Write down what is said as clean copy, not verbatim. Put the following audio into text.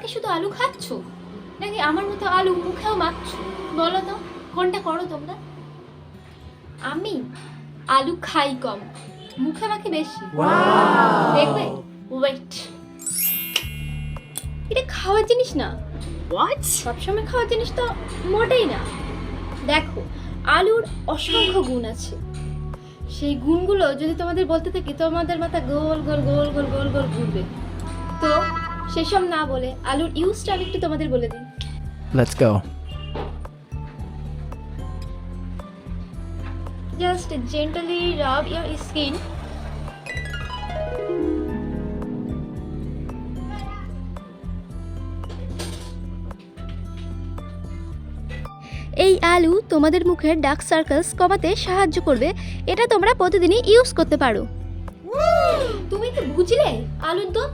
কি শুধু আলু খাচ্ছ, নাকি আমার মতো আলু মুখেও মাখছো? বলো তো কোনটা করো তোমরা? আমি আলু খাই কম, মুখে মাখি বেশি। দেখবে, ওয়েট, এটা খাওয়ার জিনিস না। হোয়াট? সবসময় খাওয়ার জিনিস তো মোটেই না। দেখো, আলুর অসংখ্য গুণ আছে। সেই গুণগুলো যদি তোমাদের বলতে থাকি, তোমাদের মাথা গোল গোল গোল গোল গোল গোল ঘুরবে। তো সেসব না বলে আলুর ইউজটা আমি একটু তোমাদের বলে দিই। Let's go. Just gently rub your skin. এই আলু তোমাদের মুখের ডার্ক সার্কেলস কমাতে সাহায্য করবে। এটা তোমরা প্রতিদিনই ইউজ করতে পারো। তুমি তো বুঝলে আলুর দম?